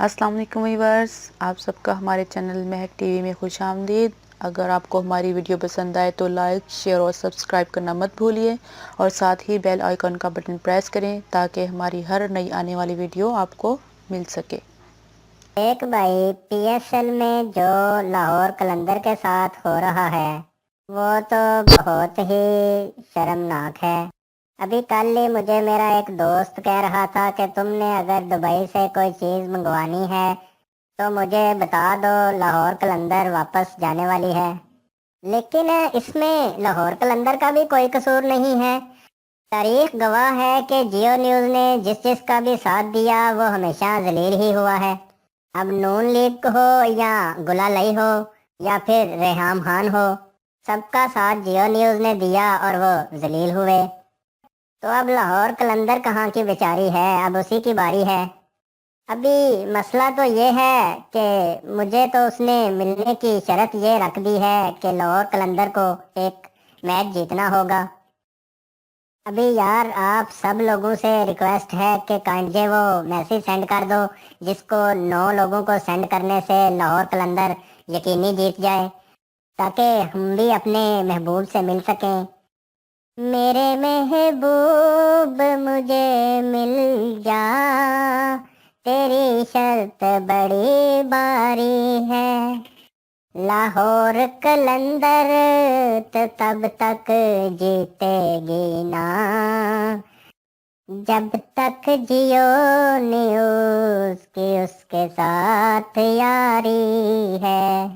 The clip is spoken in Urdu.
السلام علیکم ویورز، آپ سب کا ہمارے چینل مہک ٹی وی میں خوش آمدید۔ اگر آپ کو ہماری ویڈیو پسند آئے تو لائک، شیئر اور سبسکرائب کرنا مت بھولیے، اور ساتھ ہی بیل آئیکن کا بٹن پریس کریں تاکہ ہماری ہر نئی آنے والی ویڈیو آپ کو مل سکے۔ ایک بھائی پی ایس ایل میں جو لاہور قلندر کے ساتھ ہو رہا ہے وہ تو بہت ہی شرمناک ہے۔ ابھی کل ہی مجھے میرا ایک دوست کہہ رہا تھا کہ تم نے اگر دبئی سے کوئی چیز منگوانی ہے تو مجھے بتا دو، لاہور قلندر واپس جانے والی ہے۔ لیکن اس میں لاہور قلندر کا بھی کوئی قصور نہیں ہے۔ تاریخ گواہ ہے کہ جیو نیوز نے جس کا بھی ساتھ دیا وہ ہمیشہ ذلیل ہی ہوا ہے۔ اب نون لیگ ہو یا گلالئی ہو یا پھر ریحام خان ہو، سب کا ساتھ جیو نیوز نے دیا اور وہ ذلیل ہوئے۔ تو اب لاہور قلندر کہاں کی بیچاری ہے، اب اسی کی باری ہے۔ ابھی مسئلہ تو یہ ہے کہ مجھے تو اس نے ملنے کی شرط یہ رکھ دی ہے کہ لاہور قلندر کو ایک میچ جیتنا ہوگا۔ ابھی یار آپ سب لوگوں سے ریکویسٹ ہے کہ کائنڈلی وہ میسیج سینڈ کر دو جس کو 9 لوگوں کو سینڈ کرنے سے لاہور قلندر یقینی جیت جائے، تاکہ ہم بھی اپنے محبوب سے مل سکیں۔ میرے محبوب مجھے مل جا، تیری شرط بڑی باری ہے۔ لاہور قلندر تو تب تک جیتے گی نا جب تک جیو نیوز کی اس کے ساتھ یاری ہے۔